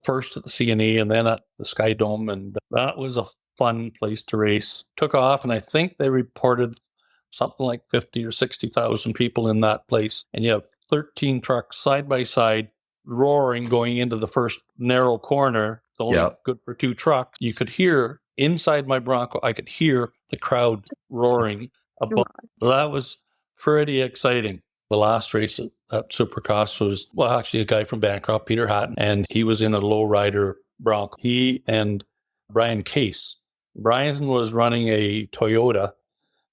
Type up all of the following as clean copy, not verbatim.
first at the CNE and then at the Skydome. And that was a fun place to race. Took off, and I think they reported something like 50 or 60,000 people in that place. And you have 13 trucks side by side roaring going into the first narrow corner. It's only good for 2 trucks. You could hear inside my Bronco, I could hear the crowd roaring above. That was pretty exciting. The last race at Supercross was, well, actually a guy from Bancroft, Peter Hatton, and he was in a lowrider Bronco. He and Brian Case. Brian was running a Toyota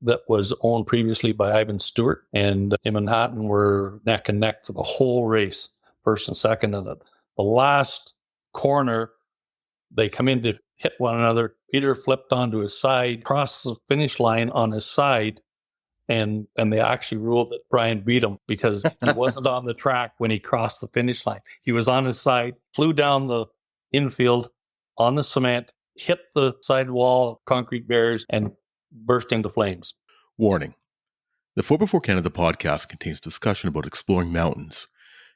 that was owned previously by Ivan Stewart, and him and Hatton were neck and neck for the whole race, first and second. And the last corner, they come in to hit one another. Peter flipped onto his side, crossed the finish line on his side, and they actually ruled that Brian beat him because he wasn't on the track when he crossed the finish line. He was on his side, flew down the infield on the cement, hit the side wall, concrete barriers, and burst into flames. Warning. The 4x4 Canada podcast contains discussion about exploring mountains,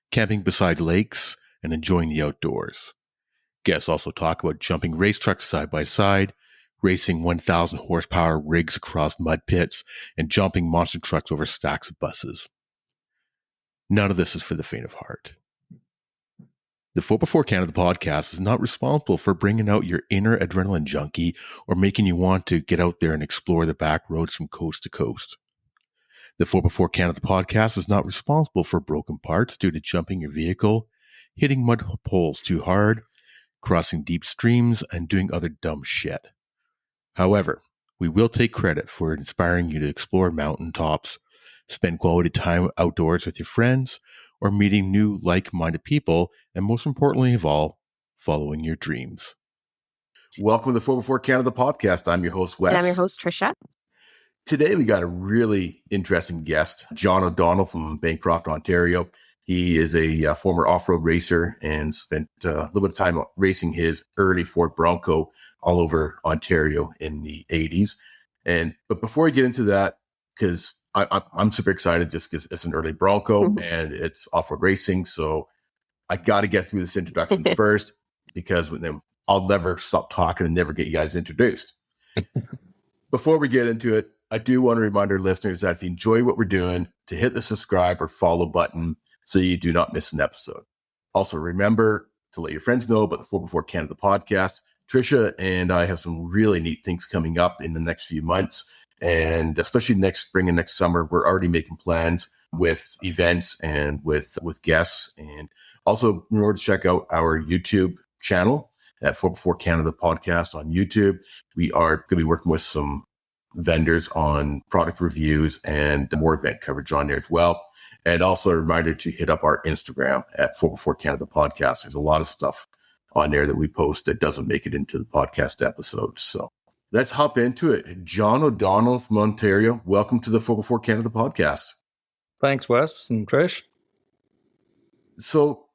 camping beside lakes, and enjoying the outdoors. Guests also talk about jumping race trucks side by side, racing 1,000 horsepower rigs across mud pits, and jumping monster trucks over stacks of buses. None of this is for the faint of heart. The 4x4 Canada podcast is not responsible for bringing out your inner adrenaline junkie or making you want to get out there and explore the back roads from coast to coast. The 4x4 Canada podcast is not responsible for broken parts due to jumping your vehicle, hitting mud poles too hard, crossing deep streams, and doing other dumb shit. However, we will take credit for inspiring you to explore mountaintops, spend quality time outdoors with your friends, or meeting new like-minded people, and most importantly of all, following your dreams. Welcome to the 4x4 Canada podcast. I'm your host, Wes. And I'm your host, Trisha. Today we got a really interesting guest, John O'Donnell from Bancroft, Ontario. He is a former off-road racer and spent a little bit of time racing his early Ford Bronco all over Ontario in the 80s. But before we get into that, because I'm super excited just because it's an early Bronco and it's off-road racing. So I got to get through this introduction first because then I'll never stop talking and never get you guys introduced. Before we get into it, I do want to remind our listeners that if you enjoy what we're doing, to hit the subscribe or follow button so you do not miss an episode. Also, remember to let your friends know about the 4x4 Canada podcast. Trisha and I have some really neat things coming up in the next few months. And especially next spring and next summer, we're already making plans with events and with guests. And also remember to check out our YouTube channel at 4x4 Canada podcast on YouTube. We are going to be working with some vendors on product reviews and more event coverage on there as well. And also a reminder to hit up our Instagram at 4x4 Canada podcast. There's a lot of stuff on there that we post that doesn't make it into the podcast episodes. So let's hop into it. John O'Donnell from Ontario, welcome to the 4x4 Canada podcast. Thanks, Wes and Trish. So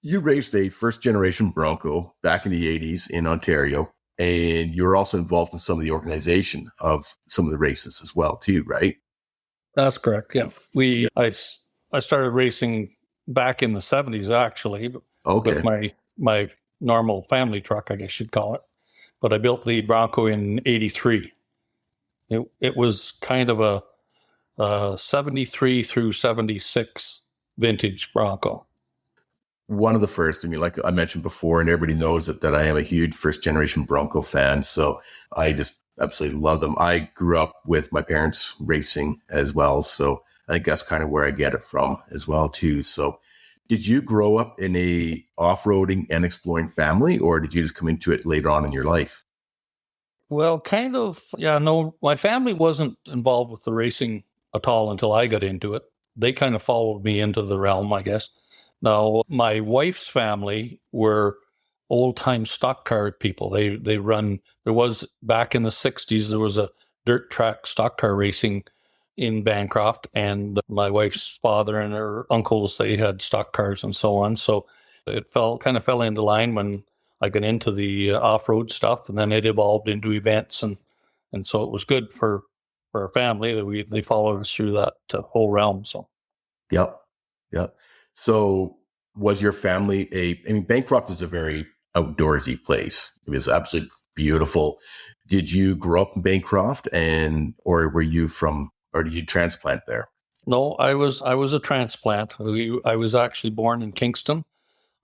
you raced a first generation Bronco back in the 80s in Ontario, and you were also involved in some of the organization of some of the races as well too, right? That's correct. Yeah. I started racing back in the 70s actually, with my normal family truck, I guess you'd call it. But I built the Bronco in 83. It was kind of a 73 through 76 vintage Bronco. One of the first, I mean, like I mentioned before, and everybody knows that I am a huge first generation Bronco fan. So I just absolutely love them. I grew up with my parents racing as well. So I think that's kind of where I get it from as well too. So did you grow up in a off-roading and exploring family, or did you just come into it later on in your life? Well, kind of, yeah, no, my family wasn't involved with the racing at all until I got into it. They kind of followed me into the realm, I guess. Now, my wife's family were old-time stock car people. There was, back in the 60s, there was a dirt track stock car racing in Bancroft, and my wife's father and her uncles, they had stock cars and so on. So it kind of fell into line when I got into the off-road stuff, and then it evolved into events, and so it was good for our family that they followed us through that whole realm. So, yep. So was your family Bancroft is a very outdoorsy place. It was absolutely beautiful. Did you grow up in Bancroft, or were you or did you transplant there? No, I was a transplant. I was actually born in Kingston,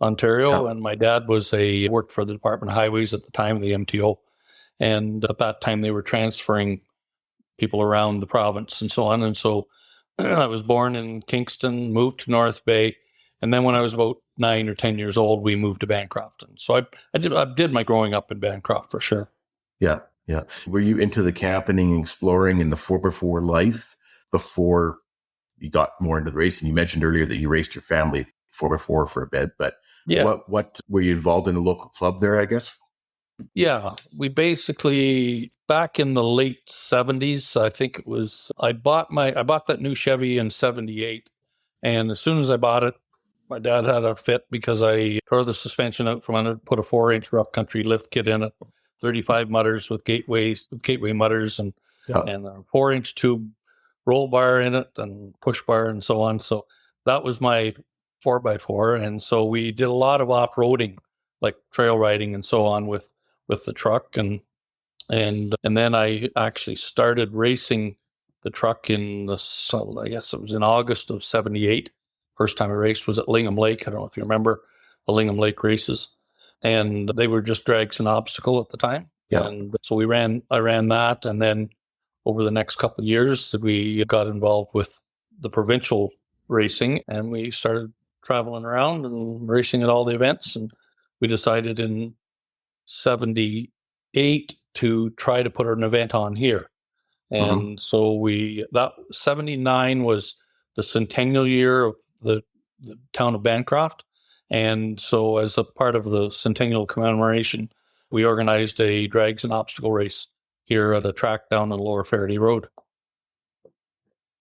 Ontario, Yeah. and my dad worked for the Department of Highways at the time, the MTO, and at that time they were transferring people around the province and so on. And so I was born in Kingston, moved to North Bay, and then when I was about 9 or 10 years old, we moved to Bancroft. And so I did my growing up in Bancroft for sure. Yeah. Yeah. Were you into the camping and exploring in the 4x4 life before you got more into the racing? You mentioned earlier that you raced your family 4x4 for a bit, but Yeah. what were you involved in a local club there, I guess? Yeah, we basically back in the late 70s, I think it was I bought that new Chevy in 78, and as soon as I bought it, my dad had a fit because I tore the suspension out from under, put a 4-inch rough country lift kit in it, 35 mutters with gateway mutters Yeah. and a 4-inch tube roll bar in it and push bar and so on. So that was my 4x4, and so we did a lot of off-roading, like trail riding and so on with the truck, and then I actually started racing the truck I guess it was in August of 78. First time I raced was at Lingham Lake. I don't know if you remember the Lingham Lake races, and they were just drags and obstacle at the time. Yeah. And so I ran that, and then over the next couple of years we got involved with the provincial racing, and we started traveling around and racing at all the events, and we decided in 78 to try to put an event on here. And so that 79 was the centennial year of the town of Bancroft. And so as a part of the centennial commemoration, we organized a drags and obstacle race here at a track down on Lower Faraday Road.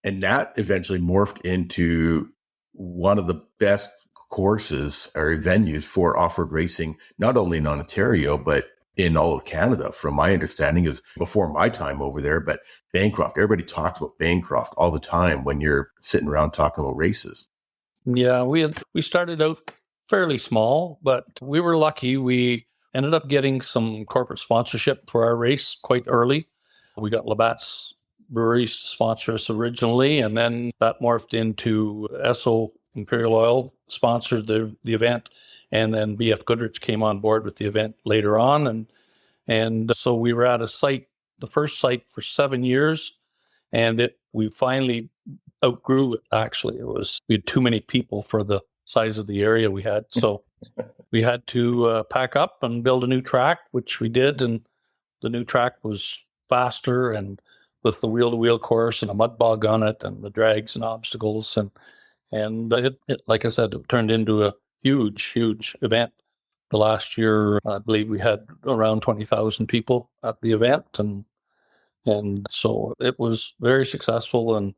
And that eventually morphed into one of the best courses or venues for off-road racing, not only in Ontario, but in all of Canada. From my understanding, it was before my time over there, but Bancroft, everybody talks about Bancroft all the time when you're sitting around talking about races. Yeah, we started out fairly small, but we were lucky. We ended up getting some corporate sponsorship for our race quite early. We got Labatt's Breweries to sponsor us originally, and then that morphed into Esso Imperial Oil sponsored the event, and then BF Goodrich came on board with the event later on, and so we were at the first site for 7 years, and we finally outgrew it. Actually, we had too many people for the size of the area we had, so we had to pack up and build a new track, which we did, and the new track was faster and with the wheel-to-wheel course and a mud bog on it and the drags and obstacles, and it like I said, it turned into a huge event. The last year, I believe we had around 20,000 people at the event, and so it was very successful, and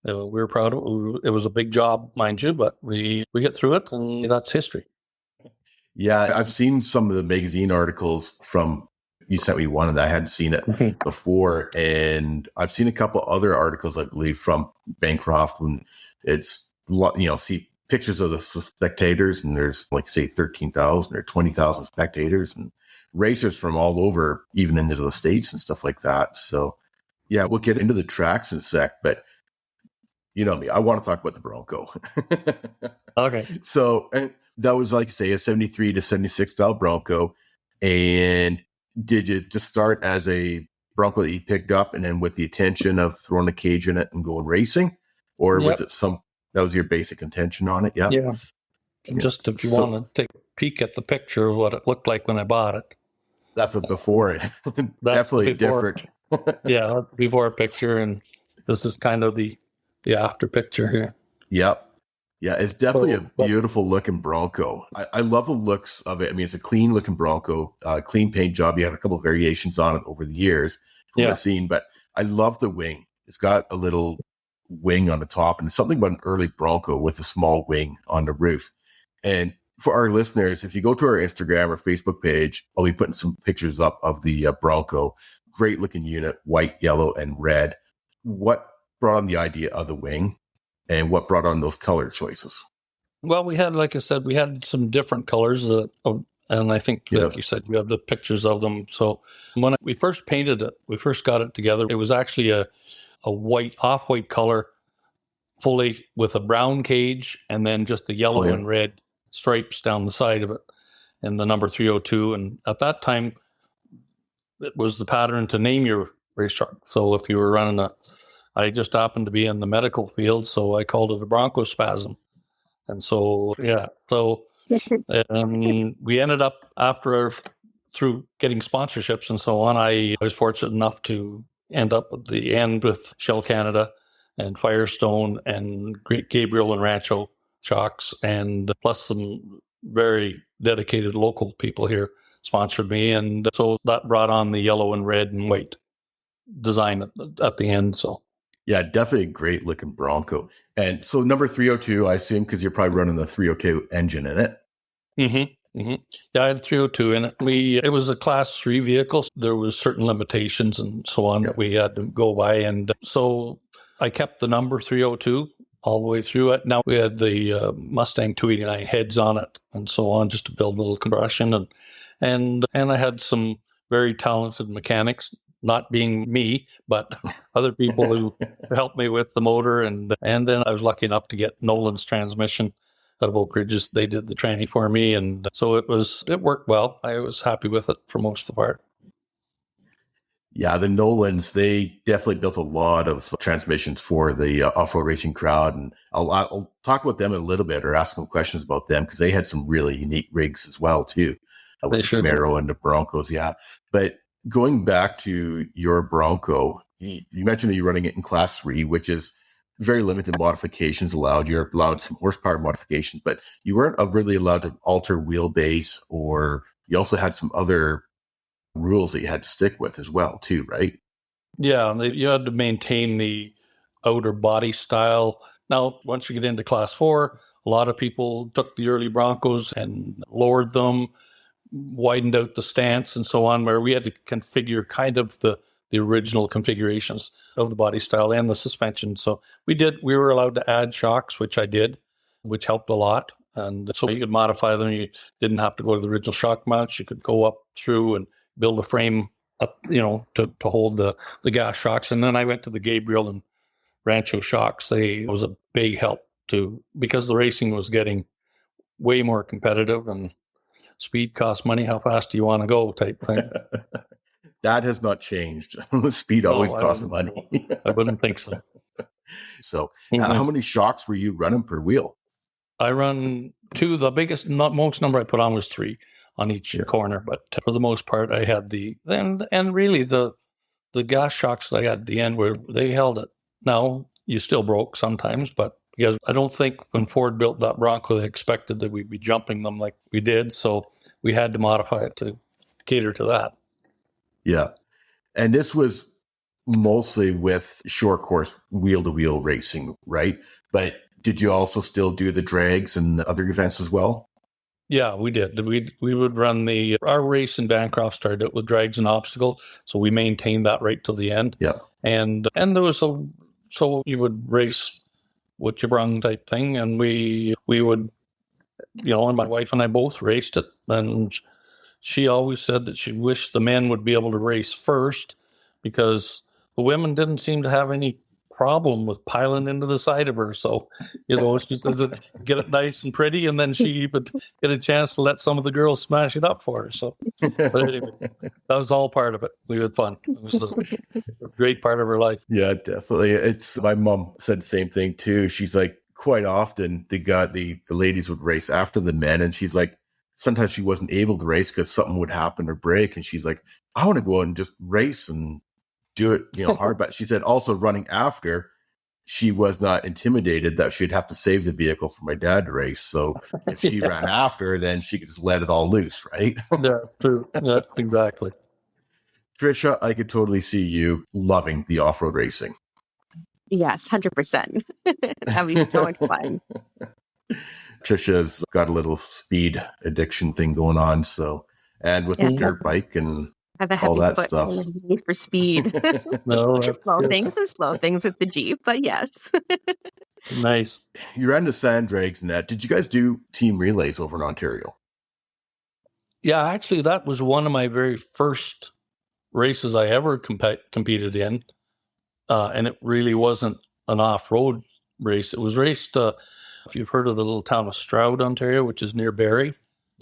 we were proud of it. It was a big job, mind you, but we get through it, and that's history. Yeah, I've seen some of the magazine articles from, you sent me one and I hadn't seen it before. And I've seen a couple other articles, I believe, from Bancroft, and it's, see pictures of the spectators, and there's like, say, 13,000 or 20,000 spectators and racers from all over, even into the States and stuff like that. So yeah, we'll get into the tracks in a sec, but you know me, I want to talk about the Bronco. Okay. So that was, like, say, a 73 to 76 style Bronco. And did you just start as a Bronco that you picked up and then with the intention of throwing a cage in it and going racing? Or was it that was your basic intention on it? Yeah. Yeah. Just if you want to take a peek at the picture of what it looked like when I bought it. That's a before. Definitely different. Yeah, before picture, and this is kind of the after picture here. Yep. Yeah, it's definitely a beautiful looking Bronco. I love the looks of it. I mean, it's a clean looking Bronco, clean paint job. You had a couple of variations on it over the years from what I've seen, but I love the wing. It's got a little wing on the top, and it's something about an early Bronco with a small wing on the roof. And for our listeners, if you go to our Instagram or Facebook page, I'll be putting some pictures up of the Bronco. Great looking unit, white, yellow, and red. What brought on the idea of the wing, and what brought on those color choices? Well, we had, like I said, we had some different colors. And I think, like you said, you have the pictures of them. So when we first painted it, we first got it together, it was actually a white, off-white color, fully with a brown cage, and then just the yellow and red stripes down the side of it, and the number 302. And at that time, it was the pattern to name your race truck. So if you were running I just happened to be in the medical field, so I called it a Bronco spasm. And so, we ended up through getting sponsorships and so on, I was fortunate enough to end up at the end with Shell Canada and Firestone and Great Gabriel and Rancho shocks, and plus some very dedicated local people here sponsored me. And so that brought on the yellow and red and white design at the end. So yeah, definitely a great looking Bronco. And so number 302, I assume, because you're probably running the 302 engine in it. Mm-hmm. Mm-hmm. Yeah, I had 302 in it. It was a class 3 vehicle. There was certain limitations and so on that we had to go by. And so I kept the number 302 all the way through it. Now we had the Mustang 289 heads on it and so on, just to build a little compression. And I had some very talented mechanics, not being me, but other people who helped me with the motor. And then I was lucky enough to get Nolan's transmission out of Oak Ridges. They did the tranny for me. And so it worked well. I was happy with it for most of the part. Yeah, the Nolans, they definitely built a lot of transmissions for the off-road racing crowd. And I'll talk about them in a little bit, or ask some questions about them, because they had some really unique rigs as well, too, with the Camaro and the Broncos. Yeah. But going back to your Bronco, you mentioned that you're running it in class 3, which is very limited modifications allowed. You're allowed some horsepower modifications, but you weren't really allowed to alter wheelbase, or you also had some other rules that you had to stick with as well, too, right? Yeah, you had to maintain the outer body style. Now, once you get into class 4, a lot of people took the early Broncos and lowered them, widened out the stance and so on, where we had to configure kind of the original configurations of the body style and the suspension. So we were allowed to add shocks, which I did, which helped a lot. And so you could modify them. You didn't have to go to the original shock mounts. You could go up through and build a frame up, to hold the gas shocks. And then I went to the Gabriel and Rancho shocks. It was a big help because the racing was getting way more competitive, and speed costs money. How fast do you want to go type thing? That has not changed. Speed always costs money. I wouldn't think so. So how many shocks were you running per wheel? I run 2. The most number I put on was 3 on each corner. But for the most part, I had and really the gas shocks that I had at the end, where they held it. Now, you still broke sometimes, but because I don't think when Ford built that Bronco, they expected that we'd be jumping them like we did. So we had to modify it to cater to that. Yeah. And this was mostly with short course wheel-to-wheel racing, right? But did you also still do the drags and other events as well? Yeah, we did. We would run our race in Bancroft started out with drags and obstacle, so we maintained that right till the end. Yeah, and there was so you would race what you brung type thing, and we would, and my wife and I both raced it, and she always said that she wished the men would be able to race first, because the women didn't seem to have any problem with piling into the side of her. So, she could get it nice and pretty, and then she would get a chance to let some of the girls smash it up for her. So, but anyway, that was all part of it. We had fun. It was a great part of her life. Yeah, definitely. My mom said the same thing too. She's like, quite often the ladies would race after the men, and she's like, sometimes she wasn't able to race because something would happen or break, and she's like, I want to go out and just race and do it, hard. But she said also running after, she was not intimidated that she'd have to save the vehicle for my dad to race. So if she ran after, then she could just let it all loose, right? Yeah, true. Yeah, exactly. Trisha, I could totally see you loving the off-road racing. Yes, 100%. That'd be so much fun. Trisha's got a little speed addiction thing going on. So, and with the dirt bike and all that stuff. Need for speed. No, slow things with the Jeep, but yes. Nice. You ran the sand drags and that. Did you guys do team relays over in Ontario? Yeah, actually, that was one of my very first races I ever competed in. And it really wasn't an off-road race. It was raced, if you've heard of the little town of Stroud, Ontario, which is near Barrie,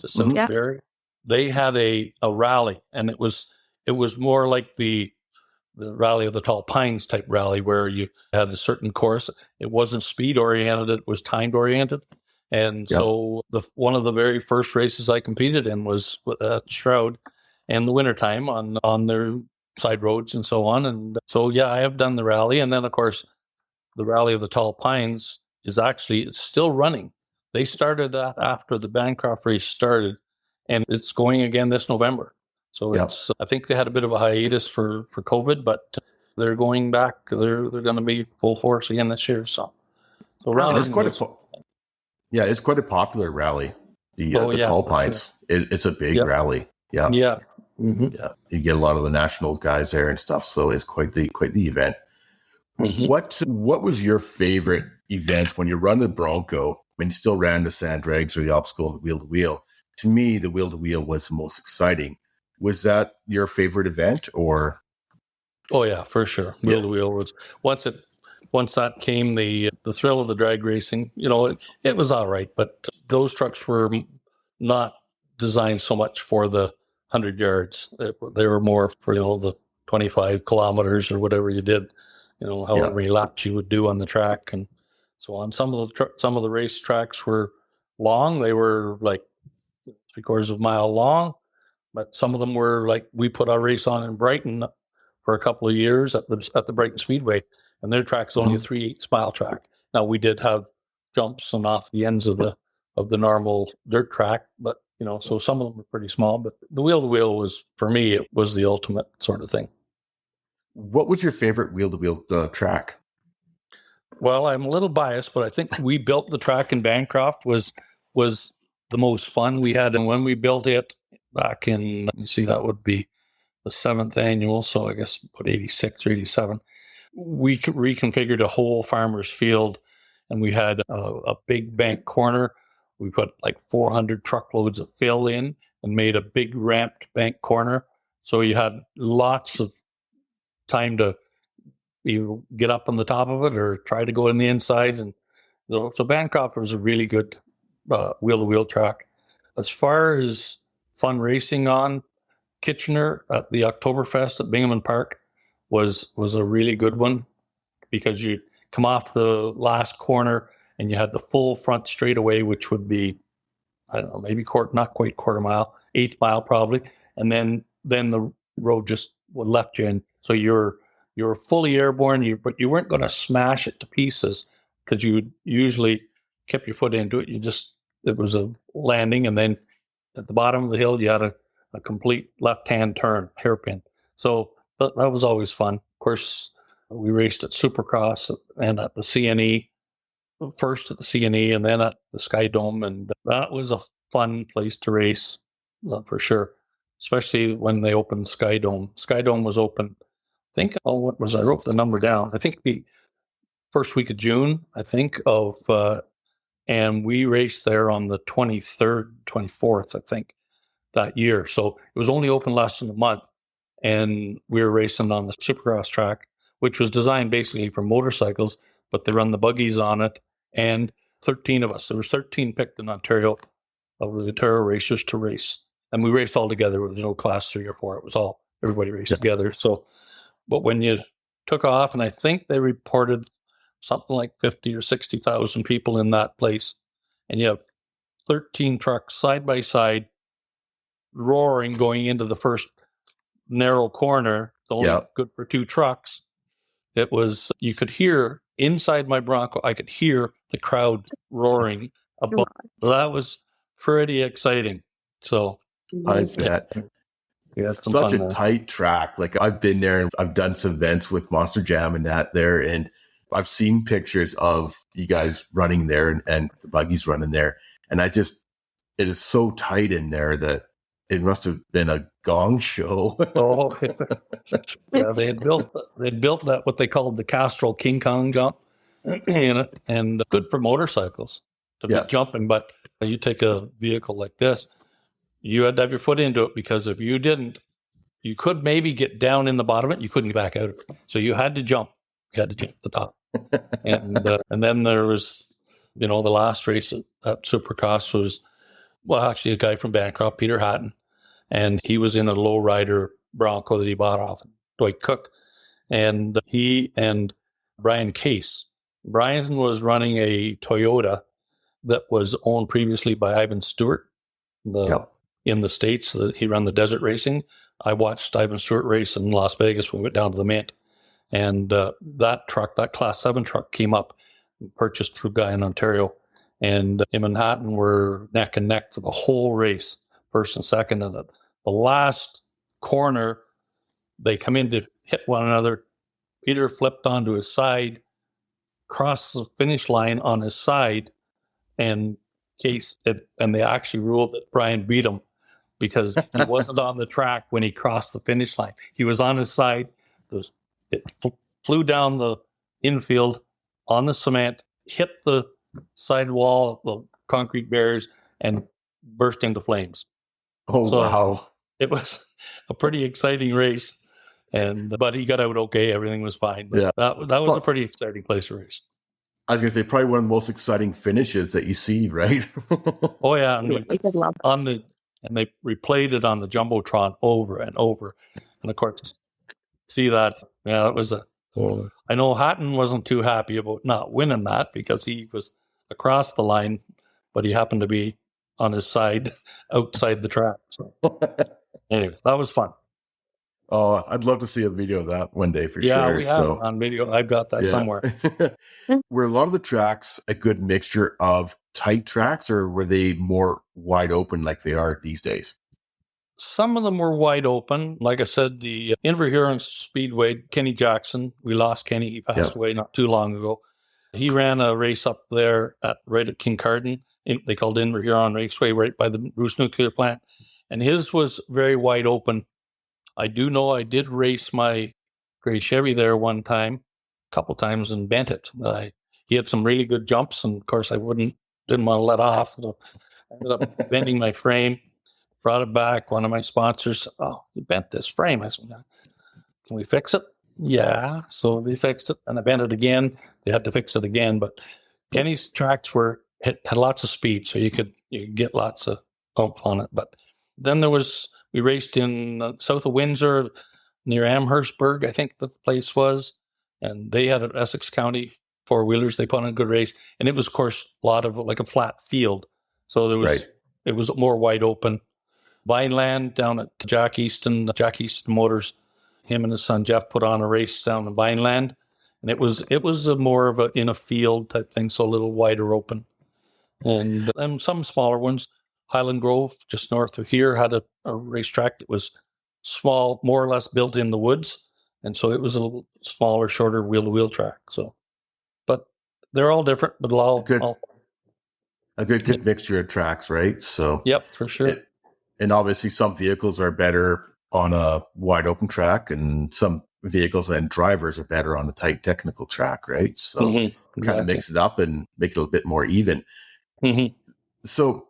just south Mhm. of Barrie. They had a rally, and it was more like the Rally of the Tall Pines type rally where you had a certain course. It wasn't speed oriented, it was timed oriented. And Yep. so one of the very first races I competed in was at Stroud in the wintertime on their side roads and so on. And so, yeah, I have done the rally. And then, of course, the Rally of the Tall Pines it's still running. They started that after the Bancroft race started, and it's going again this November. So Yep. I think they had a bit of a hiatus for COVID, but they're going back. They're going to be full force again this year. So And rallying it's quite was- it's quite a popular rally. The yeah, Tall for Pines. It's a big Yep. rally. Yeah. yeah. Mhm. Yeah. You get a lot of the national guys there and stuff. So it's quite the event. Mhm. What was your favorite event when you run the Bronco? When you still ran the sand drags or the obstacle and the wheel to wheel? To me, the wheel to wheel was the most exciting. Was that your favorite event, or? Oh yeah, for sure. Wheel to wheel was once that came the thrill of the drag racing. It was all right, but those trucks were not designed so much for the 100 yards. They were more for the 25 kilometers or whatever you did. However many laps you would do on the track and so on. Some of the race tracks were long. They were like 3/4 of a mile long, but some of them were like we put our race on in Brighton for a couple of years at the Brighton Speedway, and their track's only a 3/8 mile track. Now we did have jumps and off the ends of the normal dirt track, but so some of them were pretty small. But the wheel to wheel was, for me, it was the ultimate sort of thing. What was your favorite wheel to wheel track? Well, I'm a little biased, but I think we built the track in Bancroft was the most fun we had, and when we built it back in, let me see, that would be the 7th annual, so I guess about 86 or 87, we reconfigured a whole farmer's field, and we had a big bank corner. We put like 400 truckloads of fill in and made a big ramped bank corner. So you had lots of time to either get up on the top of it or try to go in the insides. And so Bancroft was a really good wheel-to-wheel track. As far as fun racing on, Kitchener at the Oktoberfest at Bingham Park was a really good one because you come off the last corner and you had the full front straightaway, which would be, I don't know, maybe not quite quarter mile, 1/8 mile probably, and then the road just left you in. So you're fully airborne, but you weren't going to smash it to pieces because you usually kept your foot into it. It was a landing, and then at the bottom of the hill you had a complete left-hand turn, hairpin. So that was always fun. Of course, we raced at Supercross and at the CNE, first at the CNE and then at the Skydome. And that was a fun place to race for sure, especially when they opened Skydome. Skydome was open, I think, I wrote the number down. I think the first week of June, and we raced there on the 23rd, 24th, I think, that year. So it was only open less than a month. And we were racing on the Supercross track, which was designed basically for motorcycles, but they run the buggies on it. And 13 of us, there was 13 picked in Ontario of the Ontario racers to race. And we raced all together. There was no class 3 or 4. It was everybody raced together. So, but when you took off, and I think they reported something like 50 or 60,000 people in that place, and you have 13 trucks side by side roaring going into the first narrow corner, only good for 2 trucks. It was, you could hear inside my Bronco, I could hear the crowd roaring above. That was pretty exciting. So I bet. Such a tight track. Like, I've been there and I've done some events with Monster Jam and that there, and I've seen pictures of you guys running there and the buggies running there. And it is so tight in there that it must have been a gong show. Oh, yeah, they'd built that, what they called the Castrol King Kong jump in it, and good for motorcycles to be jumping. But you take a vehicle like this, you had to have your foot into it, because if you didn't, you could maybe get down in the bottom of it. You couldn't get back out of it. So you had to jump. You had to jump the top. And then there was, the last race at Supercross was, well, actually a guy from Bancroft, Peter Hatton. And he was in a lowrider Bronco that he bought off Dwight Cook. And he and Brian Case. Brian was running a Toyota that was owned previously by Ivan Stewart in the States. He ran the desert racing. I watched Ivan Stewart race in Las Vegas when we went down to the Mint. And that truck, that Class 7 truck, came up, purchased through a guy in Ontario. And him and Hatton were neck and neck for the whole race, first and second. And the last corner, they come in to hit one another. Peter flipped onto his side, crossed the finish line on his side, and they actually ruled that Brian beat him because he wasn't on the track when he crossed the finish line. He was on his side. It flew down the infield on the cement, hit the side wall, the concrete barriers, and burst into flames. Oh, so wow. It was a pretty exciting race. But he got out okay. Everything was fine. But that was a pretty exciting place to race. I was going to say, probably one of the most exciting finishes that you see, right? Oh, yeah. And they replayed it on the Jumbotron over and over. And of course, see that. Yeah, it was I know Hatton wasn't too happy about not winning that because he was across the line, but he happened to be on his side outside the track. So, anyways, that was fun. Oh, I'd love to see a video of that one day for sure. Yeah, we have it on video. I've got that somewhere. Were a lot of the tracks a good mixture of tight tracks, or were they more wide open like they are these days? Some of them were wide open. Like I said, the Inverhuron Speedway, Kenny Jackson, we lost Kenny. He passed away not too long ago. He ran a race up there right at Kincardine. They called Inverhuron Raceway, right by the Bruce Nuclear Plant. And his was very wide open. I do know I did race my gray Chevy there one time, a couple times, and bent it. He had some really good jumps, and of course I didn't want to let off. So I ended up bending my frame, brought it back. One of my sponsors said, "Oh, you bent this frame." I said, "Can we fix it?" Yeah. So they fixed it, and I bent it again. They had to fix it again. But Kenny's tracks had lots of speed, so you could get lots of oomph on it. But then we raced in south of Windsor, near Amherstburg, I think the place was. And they had an Essex County four-wheelers. They put on a good race. And it was, of course, a lot of like a flat field. So it was more wide open. Vineland down at Jack Easton Motors, him and his son Jeff put on a race down in Vineland. And it was more of in a field type thing, so a little wider open. And some smaller ones. Highland Grove, just north of here, had a racetrack that was small, more or less built in the woods. And so it was a little smaller, shorter wheel-to-wheel track. So, but they're all different, but a good mixture of tracks, right? So, yep, for sure. And obviously some vehicles are better on a wide open track, and some vehicles and drivers are better on a tight technical track, right? So kind of mix it up and make it a bit more even. Mm-hmm. So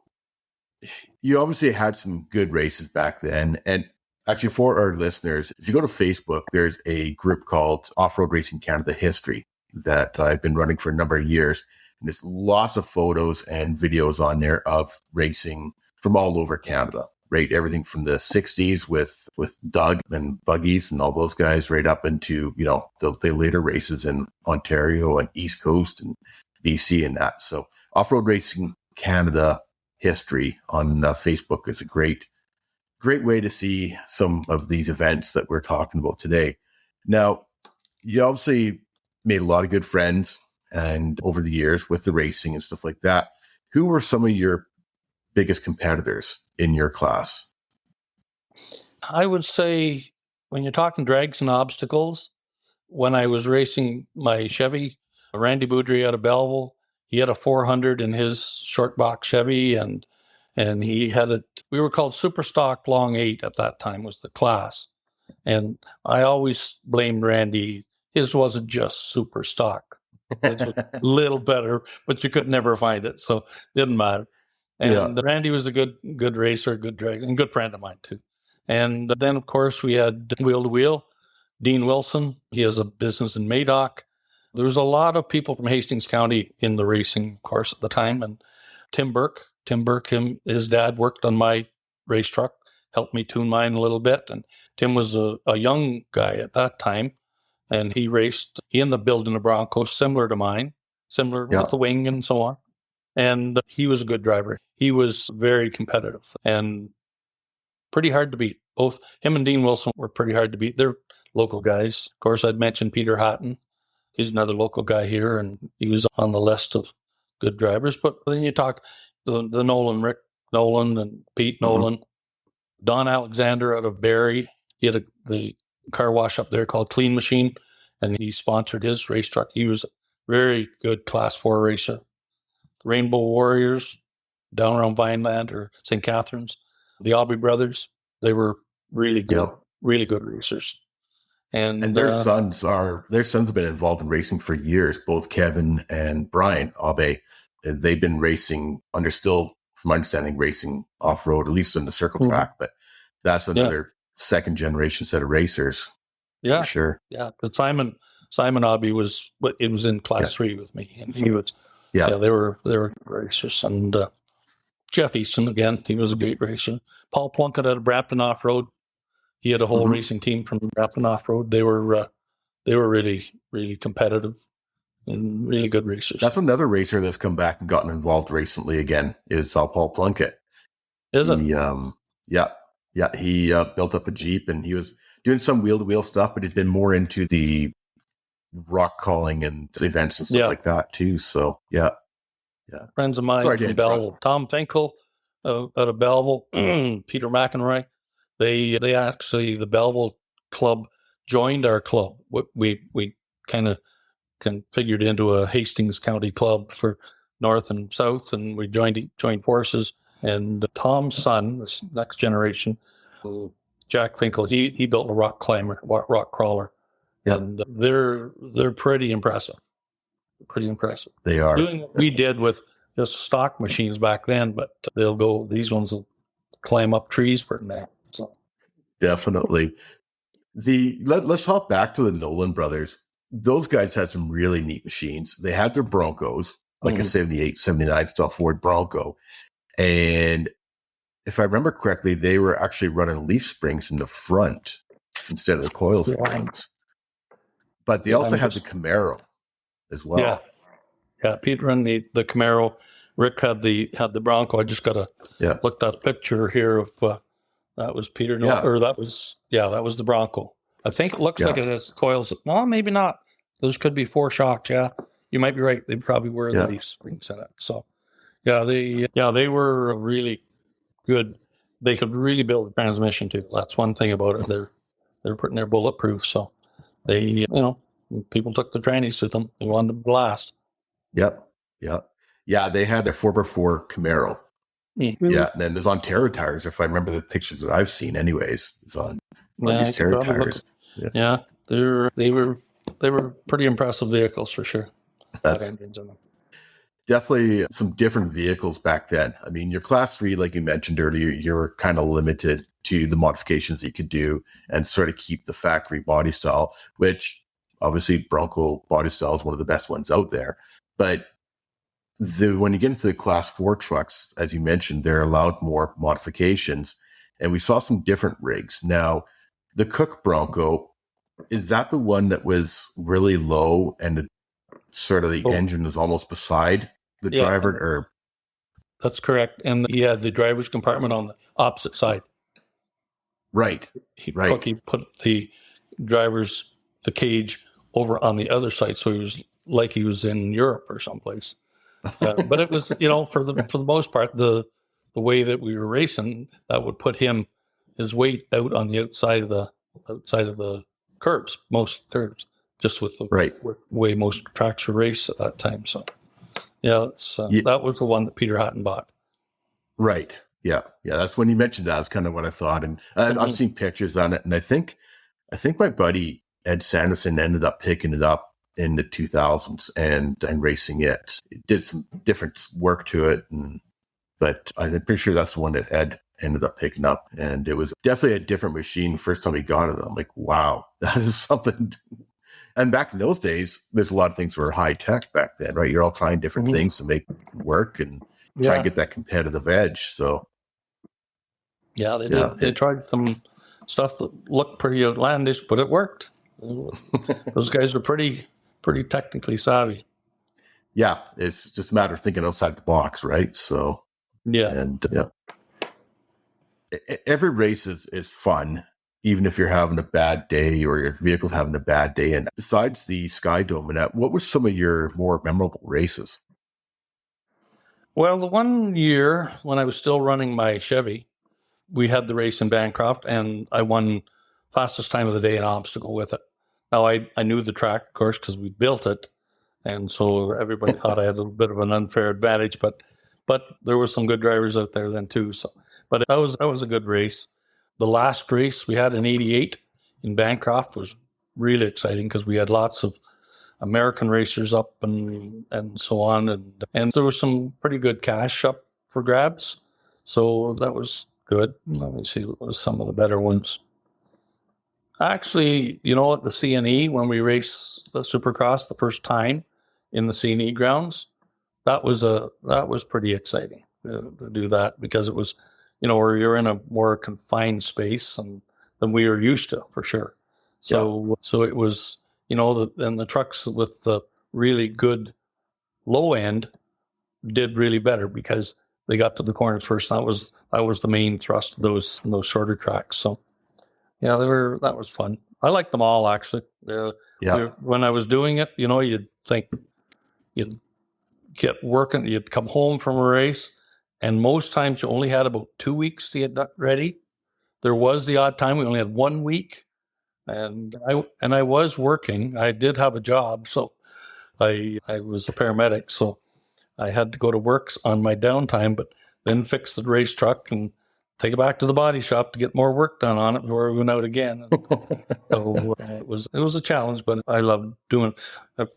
you obviously had some good races back then. And actually, for our listeners, if you go to Facebook, there's a group called Off-Road Racing Canada History that I've been running for a number of years. And there's lots of photos and videos on there of racing from all over Canada, right? Everything from the 60s with Doug and Buggies and all those guys right up into, the later races in Ontario and East Coast and BC and that. So Off-Road Racing Canada History on Facebook is a great way to see some of these events that we're talking about today. Now, you obviously made a lot of good friends and over the years with the racing and stuff like that. Who were some of your biggest competitors in your class? I would say when you're talking drags and obstacles, when I was racing my Chevy, Randy Boudry out of Belleville, he had a 400 in his short box Chevy, and he had we were called Super Stock Long 8 at that time was the class. And I always blamed Randy. His wasn't just super stock. It was a little better, but you could never find it. So it didn't matter. And Randy was a good racer, good driver, and good friend of mine too. And then, of course, we had Wheel to Wheel, Dean Wilson. He has a business in Madoc. There was a lot of people from Hastings County in the racing course at the time. And Tim Burke, his dad worked on my race truck, helped me tune mine a little bit. And Tim was a young guy at that time. And he ended up building a Bronco similar to mine, with the wing and so on. And he was a good driver. He was very competitive and pretty hard to beat. Both him and Dean Wilson were pretty hard to beat. They're local guys. Of course, I'd mentioned Peter Hatton. He's another local guy here, and he was on the list of good drivers. But then you talk the Nolan, Rick Nolan and Pete Nolan, Don Alexander out of Barrie. He had the car wash up there called Clean Machine, and he sponsored his race truck. He was a very good Class 4 racer. Rainbow Warriors down around Vineland or St. Catharines. The Aubry brothers, they were really good, really good racers. And their sons have been involved in racing for years. Both Kevin and Brian Aubry, they've been racing from my understanding, racing off-road, at least on the circle track. But that's another second generation set of racers. Yeah, for sure. Yeah, because Simon Aubry was in Class 3 with me, and he was. Yeah, they were racers. And Jeff Easton, again, he was a great racer. Paul Plunkett out of Brampton Off-Road. He had a whole racing team from Brampton Off-Road. They were really, really competitive and really good racers. That's another racer that's come back and gotten involved recently again, is Paul Plunkett. Is it? He built up a Jeep, and he was doing some wheel-to-wheel stuff, but he's been more into the rock calling and events and stuff like that too. So friends of mine from Belleville, Tom Finkel out of Belleville, Peter McEnroy. They actually, the Belleville club joined our club. We kind of configured into a Hastings County club for North and South, and we joined forces. And Tom's son, this next generation, Jack Finkel, he built a rock crawler. Yep. And they're pretty impressive. Pretty impressive. They are. Doing what we did with just stock machines back then, but these ones will climb up trees for now. So definitely. Let's hop back to the Nolan brothers. Those guys had some really neat machines. They had their Broncos, like a 78, 79 style Ford Bronco. And if I remember correctly, they were actually running leaf springs in the front instead of the coil springs. But they also had the Camaro as well. Yeah. Peter and the Camaro. Rick had the Bronco. I just got to look at a picture here of that was Peter. Or that was the Bronco. I think it looks like it has coils. No, maybe not. Those could be 4 shocks. Yeah, you might be right. They probably were the leaf springs in it. So they were really good. They could really build a transmission too. That's one thing about it. They're putting their bulletproof. So they, people took the trannies with them. They wanted to blast. Yep. Yeah, they had a 4x4 Camaro. Mm-hmm. Yeah, and then there's on Terra tires, if I remember the pictures that I've seen anyways. It's on these Terra tires. Yeah, they were pretty impressive vehicles for sure. That's definitely some different vehicles back then. I mean, your Class 3, like you mentioned earlier, you're kind of limited to the modifications you could do and sort of keep the factory body style, which obviously Bronco body style is one of the best ones out there. But when you get into the Class 4 trucks, as you mentioned, they're allowed more modifications. And we saw some different rigs. Now, the Cook Bronco, is that the one that was really low and the engine was almost beside the driver? Or that's correct. And he had the driver's compartment on the opposite side. Right. He put the cage over on the other side, so he was like he was in Europe or someplace. But it was, for the most part, the way that we were racing, that would put his weight out on the outside of the curbs, most curbs, just with the way most tracks were raced at that time. So, that was the one that Peter Hatton bought. Right. Yeah. That's when you mentioned that. That's kind of what I thought, and I've seen pictures on it, and I think my buddy Ed Sanderson ended up picking it up in the 2000s and racing it. It did some different work to it, and but I'm pretty sure that's the one that Ed ended up picking up. And it was definitely a different machine. First time he got it, I'm like, wow, that is something. And back in those days, there's a lot of things were high tech back then, right? You're all trying different things to make it work and try and get that competitive edge. So yeah, they did. They tried some stuff that looked pretty outlandish, but it worked. Those guys were pretty technically savvy. Yeah, it's just a matter of thinking outside the box, right? So every race is fun, even if you're having a bad day or your vehicle's having a bad day. And besides the Skydome, and what were some of your more memorable races? Well, the one year when I was still running my Chevy, we had the race in Bancroft, and I won fastest time of the day in obstacle with it. Now, I knew the track, of course, because we built it, and so everybody thought I had a little bit of an unfair advantage, but there were some good drivers out there then too. So, but that was a good race. The last race we had in '88 in Bancroft was really exciting because we had lots of American racers up and so on, and there was some pretty good cash up for grabs. So that was good. Let me see what was some of the better ones. Actually, you know, at the CNE, when we raced the Supercross the first time in the CNE grounds, that was pretty exciting to do that, because it was, you know, where you're in a more confined space than we were used to, for sure. So it was, you know, and the trucks with the really good low end did really better because they got to the corners first. That was the main thrust of those shorter tracks. So yeah, that was fun. I liked them all, actually. When I was doing it, you know, you'd think you'd get working, you'd come home from a race, and most times you only had about 2 weeks to get ready. There was the odd time we only had 1 week, and I was working. I did have a job, so I was a paramedic, so I had to go to work on my downtime, but then fix the race truck and take it back to the body shop to get more work done on it before we went out again. So it was a challenge, but I loved doing it.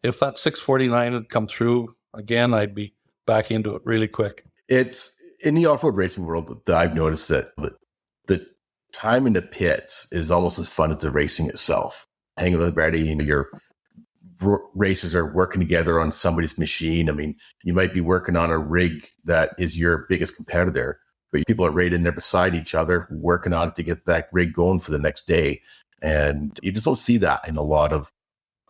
If that 649 had come through again, I'd be back into it really quick. It's in the off-road racing world that I've noticed that the time in the pits is almost as fun as the racing itself. Hanging with everybody, you know, your races are working together on somebody's machine. I mean, you might be working on a rig that is your biggest competitor, but people are right in there beside each other, working on it to get that rig going for the next day. And you just don't see that in a lot of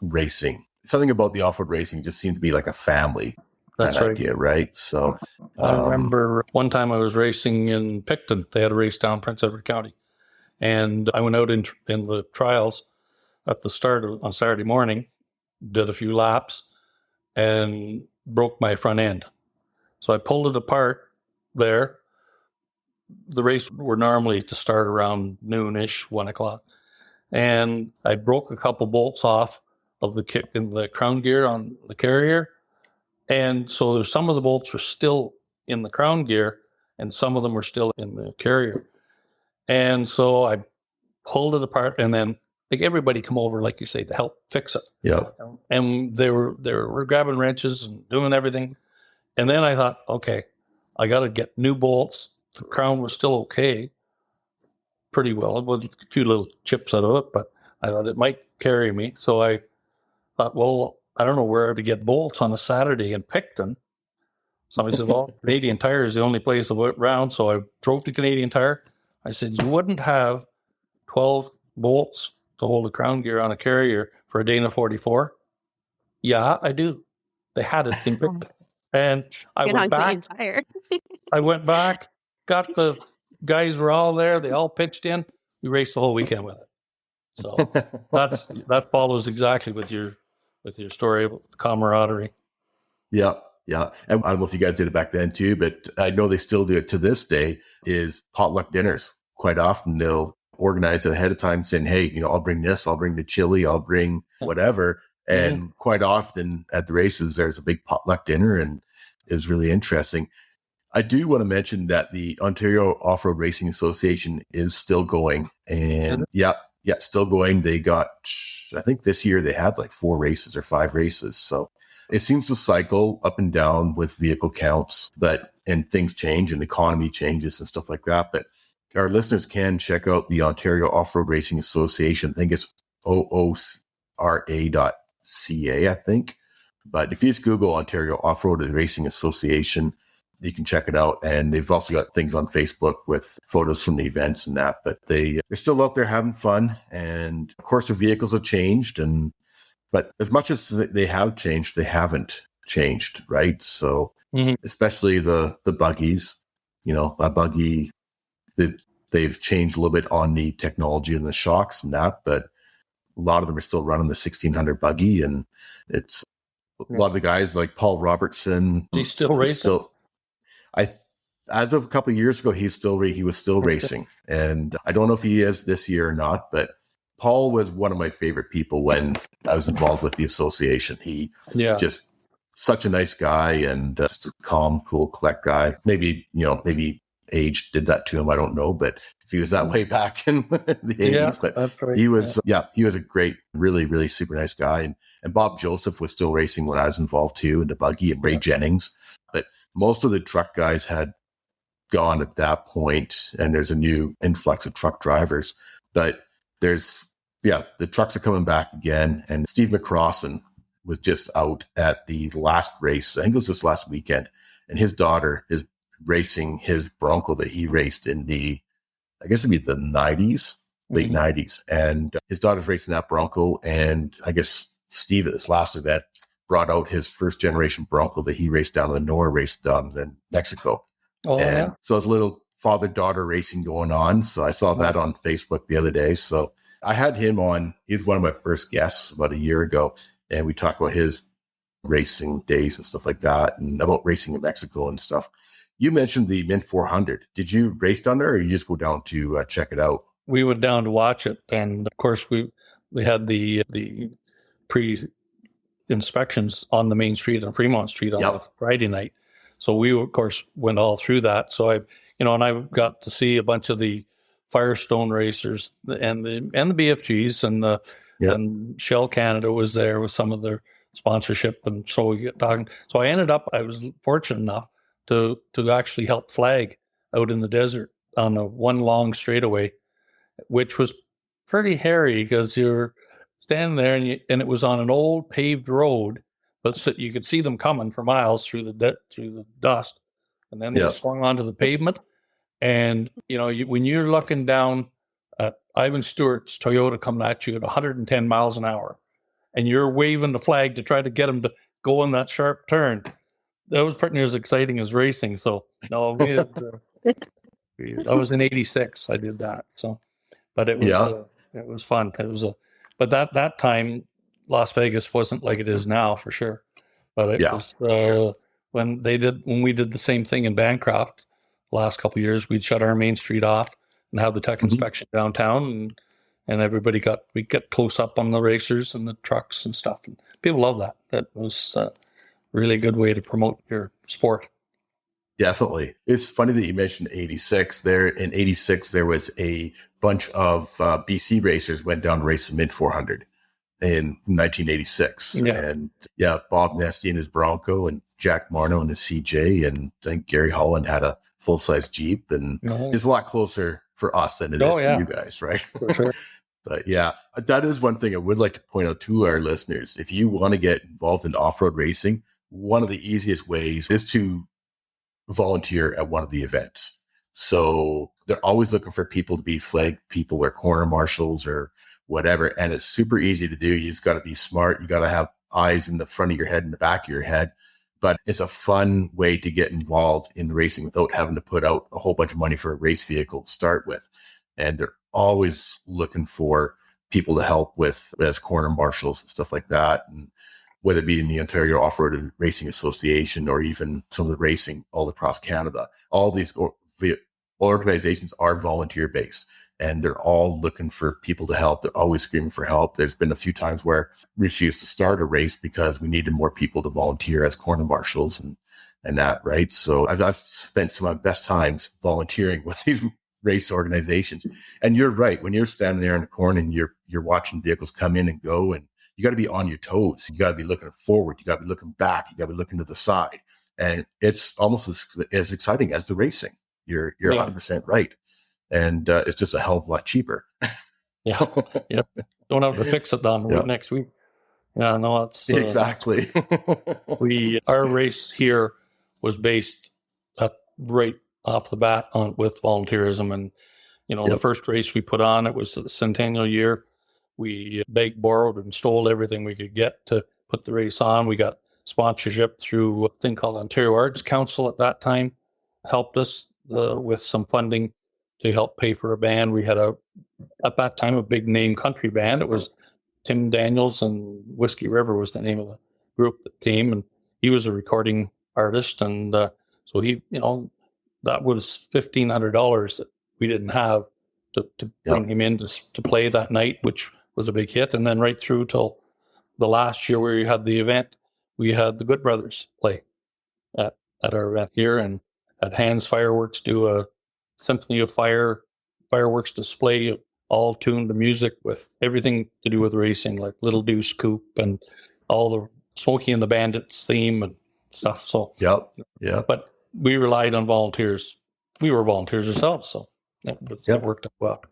racing. Something about the off-road racing just seems to be like a family. That's right. Idea, right? So I remember one time I was racing in Picton. They had a race down Prince Edward County, and I went out in the trials at the start on Saturday morning, did a few laps, and broke my front end. So I pulled it apart there. The race were normally to start around noonish, 1 o'clock, and I broke a couple bolts off of the kick in the crown gear on the carrier. And so there's some of the bolts were still in the crown gear and some of them were still in the carrier. And so I pulled it apart, and then like everybody come over, like you say, to help fix it. Yeah. And they were grabbing wrenches and doing everything. And then I thought, okay, I got to get new bolts. The crown was still okay, pretty well, with a few little chips out of it, but I thought it might carry me. So I thought, well, I don't know where to get bolts on a Saturday in Picton. Somebody said, well, Canadian Tire is the only place around. So I drove to Canadian Tire. I said, you wouldn't have 12 bolts to hold a crown gear on a carrier for a Dana 44? Yeah, I do. They had it in Picton. And I went back. I went back, got the guys were all there. They all pitched in. We raced the whole weekend with it. So that follows exactly with your story about the camaraderie. Yeah. Yeah. And I don't know if you guys did it back then too, but I know they still do it to this day, is potluck dinners. Quite often they'll organize it ahead of time saying, hey, you know, I'll bring this, I'll bring the chili, I'll bring whatever. And quite often at the races, there's a big potluck dinner, and it was really interesting. I do want to mention that the Ontario Off-Road Racing Association is still going, and still going. They got, I think this year they had like 4 races or 5 races. So it seems to cycle up and down with vehicle counts, but and things change and the economy changes and stuff like that. But our listeners can check out the Ontario Off-Road Racing Association. I think it's oora.ca, I think. But if you just Google Ontario Off-Road Racing Association, you can check it out. And they've also got things on Facebook with photos from the events and that. But they're still out there having fun. And of course, their vehicles have changed. But as much as they have changed, they haven't changed, right? So especially the buggies, a buggy, they've changed a little bit on the technology and the shocks and that. But a lot of them are still running the 1600 buggy. And it's a lot of the guys like Paul Robertson. Is he still racing? As of a couple of years ago, he was still racing, and I don't know if he is this year or not. But Paul was one of my favorite people when I was involved with the association. He just such a nice guy and just a calm, cool, collect guy. Maybe age did that to him. I don't know, but if he was that way back in the 80s, but that's right. he was a great, really, really super nice guy. And Bob Joseph was still racing when I was involved too in the buggy, and Ray Jennings. But most of the truck guys had gone at that point, and there's a new influx of truck drivers. But the trucks are coming back again. And Steve McCrossan was just out at the last race. I think it was this last weekend, and his daughter is racing his Bronco that he raced in the, I guess it'd be the 90s, late 90s. And his daughter's racing that Bronco. And I guess Steve at this last event brought out his first generation Bronco that he raced down in the NOAA race down in Mexico. So it's a little father-daughter racing going on. So I saw that on Facebook the other day. So I had him on. He's one of my first guests about a year ago. And we talked about his racing days and stuff like that, and about racing in Mexico and stuff. You mentioned the Mint 400. Did you race down there, or you just go down to check it out? We went down to watch it. And of course, they had the pre-inspections on the main street on Fremont Street on Friday night. So we, of course, went all through that. So I got to see a bunch of the Firestone racers and the BFGs and Shell Canada was there with some of their sponsorship. And so we get talking. So I was fortunate enough to actually help flag out in the desert on one long straightaway, which was pretty hairy because you're standing there and it was on an old paved road, but so you could see them coming for miles through the dust, and then they swung onto the pavement. And when you're looking down at Ivan Stewart's Toyota coming at you at 110 miles an hour, and you're waving the flag to try to get them to go in that sharp turn, that was pretty near as exciting as racing. So no, I was in '86. I did that. So, but it was fun. But that time, Las Vegas wasn't like it is now for sure. But it was when we did the same thing in Bancroft the last couple of years. We'd shut our main street off and have the tech inspection downtown, and everybody we get close up on the racers and the trucks and stuff. And people love that. That was a really good way to promote your sport. Definitely. It's funny that you mentioned 86. There in 86, there was a bunch of BC racers went down to race the Mint 400 in 1986. And Bob Nesty and his Bronco, and Jack Marno and his CJ, and I think Gary Holland had a full-size Jeep. And it's a lot closer for us than it is for you guys, right? For sure. But that is one thing I would like to point out to our listeners. If you want to get involved in off-road racing, one of the easiest ways is to volunteer at one of the events. So they're always looking for people to be flag people or corner marshals or whatever. And it's super easy to do. You just got to be smart. You got to have eyes in the front of your head and the back of your head. But it's a fun way to get involved in racing without having to put out a whole bunch of money for a race vehicle to start with. And they're always looking for people to help with as corner marshals and stuff like that. And whether it be in the Ontario Off-Road Racing Association or even some of the racing all across Canada, all these organizations are volunteer-based, and they're all looking for people to help. They're always screaming for help. There's been a few times where we refused to start a race because we needed more people to volunteer as corner marshals and that, right? So I've spent some of my best times volunteering with these race organizations. And you're right. When you're standing there in the corner and you're watching vehicles come in and go, and you got to be on your toes. You got to be looking forward. You got to be looking back. You got to be looking to the side. and it's almost as exciting as the racing. You're 100% right. And it's just a hell of a lot cheaper. Yeah. Yep. Don't have to fix it on next week. Yeah, no, that's exactly. Our race here was based right off the bat with volunteerism, and the first race we put on, it was the centennial year. We begged, borrowed, and stole everything we could get to put the race on. We got sponsorship through a thing called Ontario Arts Council at that time, helped us with some funding to help pay for a band. We had at that time, a big name country band. It was Tim Daniels and Whiskey River was the name of the group that came, and he was a recording artist. And so he, that was $1,500 that we didn't have to bring him in to play that night, which was a big hit. And then right through till the last year where we had the event, we had the Good Brothers play at our event here, and had Hands Fireworks do a Symphony of Fire fireworks display, all tuned to music with everything to do with racing, like Little Deuce Coupe and all the Smokey and the Bandits theme and stuff. So but we relied on volunteers. We were volunteers ourselves, so it worked out well.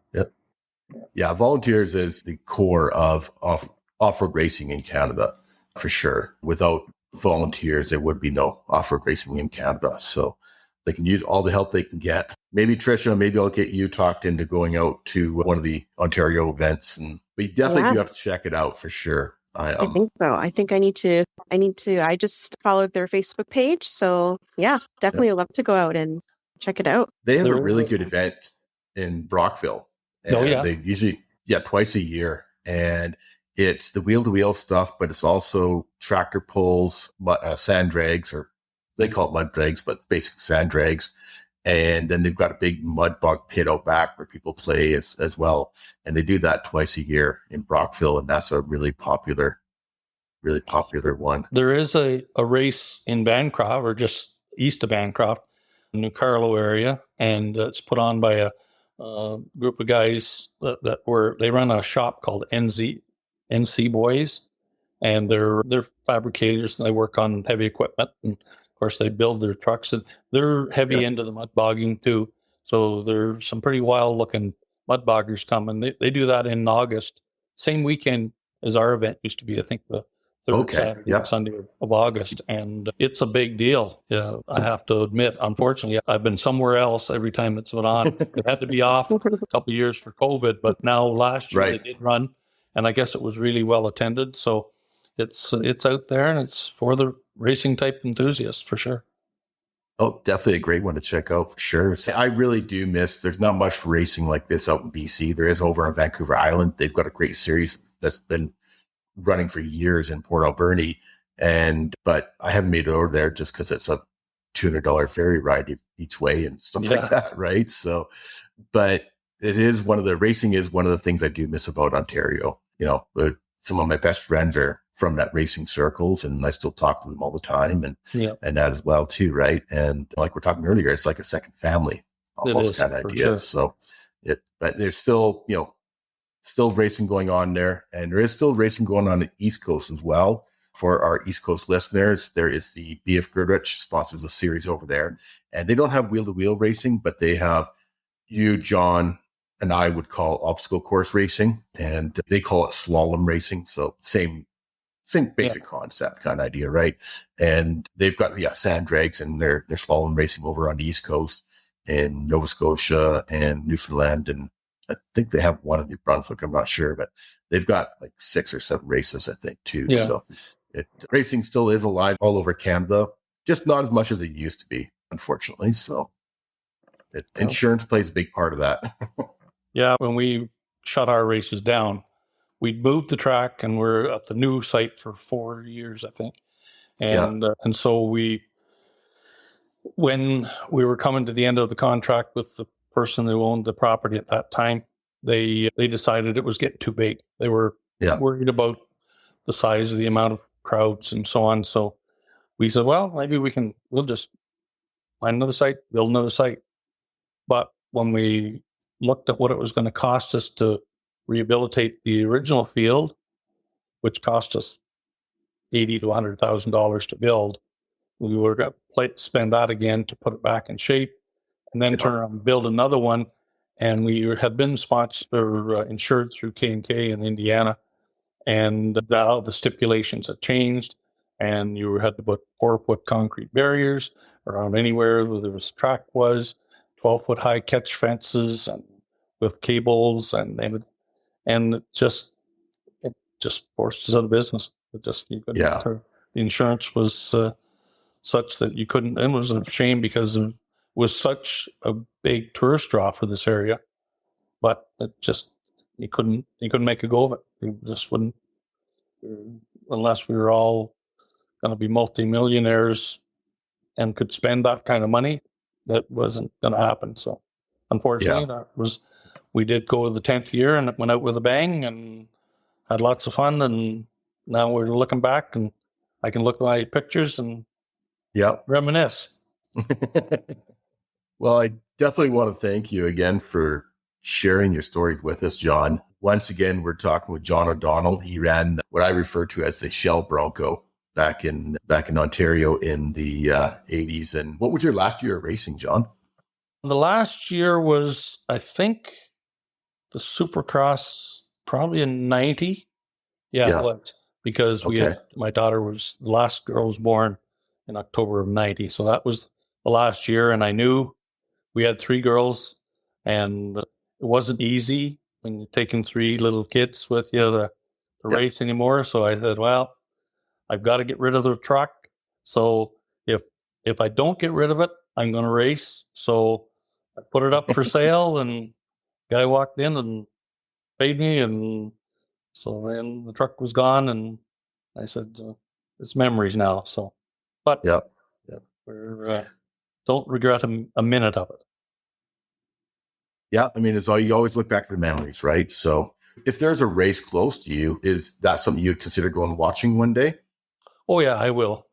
Yeah, volunteers is the core of off-road racing in Canada, for sure. Without volunteers, there would be no off-road racing in Canada. So they can use all the help they can get. Maybe Tricia, maybe I'll get you talked into going out to one of the Ontario events, but you definitely do have to check it out for sure. I think so. I think I need to. I just followed their Facebook page, so yeah, definitely love to go out and check it out. They have a really good event in Brockville. And they usually twice a year, and it's the wheel-to-wheel stuff, but it's also tractor pulls, sand drags, or they call it mud drags, but basic sand drags. And then they've got a big mud bog pit out back where people play as well. And they do that twice a year in Brockville, and that's a really popular one. There is a race in Bancroft, or just east of Bancroft, New Carlo area, and it's put on by a group of guys they run a shop called NC Boys, and they're fabricators, and they work on heavy equipment, and of course they build their trucks, and they're heavy into the mud bogging too. So there's some pretty wild looking mud boggers coming. They do that in August, same weekend as our event used to be. I think the third Saturday and Sunday of August, and it's a big deal. Yeah, I have to admit, unfortunately, I've been somewhere else every time it's been on. It had to be off a couple of years for COVID, but now last year they did run, and I guess it was really well attended. So it's out there, and it's for the racing type enthusiasts for sure. Oh, definitely a great one to check out for sure. I really do miss, there's not much racing like this out in BC. There is over on Vancouver Island. They've got a great series that's been running for years in Port Alberni, but I haven't made it over there just because it's a $200 ferry ride each way and stuff like that, right? So, but racing is one of the things I do miss about Ontario. Some of my best friends are from that racing circles, and I still talk to them all the time, and that as well too, right? And like we're talking earlier, it's like a second family, almost kind of idea. Sure. So, but there's still racing going on there, and there is still racing going on the East Coast as well. For our East Coast listeners, there is the BF Goodrich sponsors a series over there, and they don't have wheel-to-wheel racing, but they have you, John, and I would call obstacle course racing, and they call it slalom racing. So same basic concept kind of idea, right? And they've got sand drags, and they're slalom racing over on the East Coast in Nova Scotia and Newfoundland, and I think they have one in New Brunswick. I'm not sure, but they've got like 6 or 7 races, I think, too. Yeah. So racing still is alive all over Canada, just not as much as it used to be, unfortunately. So insurance plays a big part of that. Yeah, when we shut our races down, we'd moved the track, and we're at the new site for 4 years, I think. And so when we were coming to the end of the contract with the person who owned the property at that time, they decided it was getting too big. They were worried about the size of the amount of crowds and so on. So we said, well, maybe we'll just find another site, build another site. But when we looked at what it was going to cost us to rehabilitate the original field, which cost us $80,000 to $100,000 to build, we were spend that again to put it back in shape, and then turn around and build another one. And we had been sponsored or insured through K&K in Indiana, and now the stipulations had changed, and you had to put 4-foot concrete barriers around anywhere where there was track was, 12-foot high catch fences and with cables, and it just forced us out of business. You couldn't. The insurance was such that you couldn't. It was a shame because it was such a big tourist draw for this area, but you couldn't make a go of it. You just wouldn't, unless we were all going to be multimillionaires and could spend that kind of money. That wasn't going to happen. So, unfortunately, we did go to the 10th year, and it went out with a bang, and had lots of fun. And now we're looking back, and I can look at my pictures and reminisce. Well, I definitely want to thank you again for sharing your story with us, John. Once again, we're talking with John O'Donnell. He ran what I refer to as the Shell Bronco back in Ontario in the 80s. And what was your last year of racing, John? The last year was, I think, the Supercross, probably in 90. Yeah. It was, because my daughter the last girl was born in October of 90. So that was the last year. And I knew we had 3 girls, and it wasn't easy when you're taking 3 little kids with you to race anymore. So I said, well, I've got to get rid of the truck. So if I don't get rid of it, I'm going to race. So I put it up for sale, and guy walked in and paid me. And so then the truck was gone, and I said, it's memories now. So, but we don't regret a minute of it. Yeah, I mean, you always look back to the memories, right? So if there's a race close to you, is that something you'd consider going and watching one day? Oh, yeah, I will.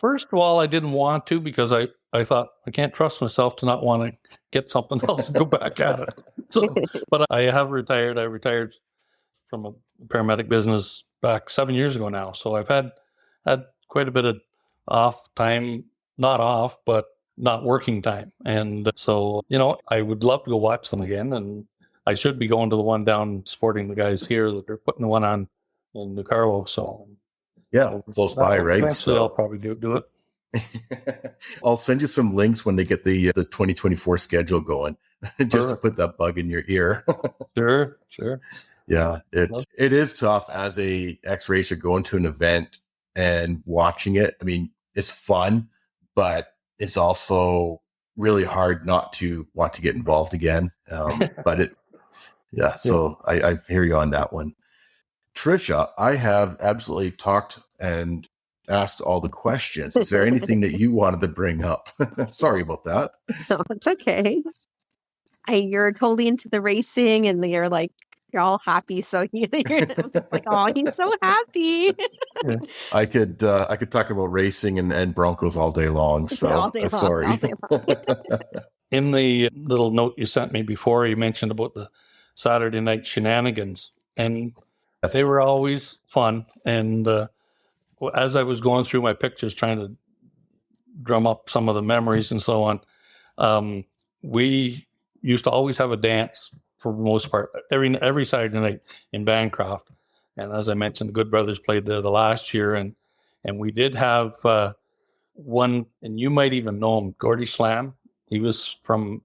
First of all, I didn't want to, because I thought I can't trust myself to not want to get something else and go back at it. So, but I have retired. I retired from a paramedic business back 7 years ago now. So I've had quite a bit of off time, not off, but not working time. And so, I would love to go watch them again. And I should be going to the one down supporting the guys here that they're putting the one on in New Carlo. So close by, right? Eventually I'll probably do it. I'll send you some links when they get the 2024 schedule going, just to put that bug in your ear. Sure. Yeah, it is tough as a ex-racer going to an event and watching it. I mean, it's fun, but it's also really hard not to want to get involved again. So I hear you on that one. Trisha, I have absolutely talked and asked all the questions. Is there anything that you wanted to bring up? Sorry about that. No, it's okay. You're totally into the racing, and you're all happy. So you're like, oh, he's so happy. I could talk about racing and Broncos all day long. So all day long, sorry. all day long. In the little note you sent me before, you mentioned about the Saturday night shenanigans, and they were always fun. And as I was going through my pictures, trying to drum up some of the memories and so on, we used to always have a dance for the most part every Saturday night in Bancroft. And as I mentioned, the Good Brothers played there the last year, and we did have one, and you might even know him, Gordy Slam. He was from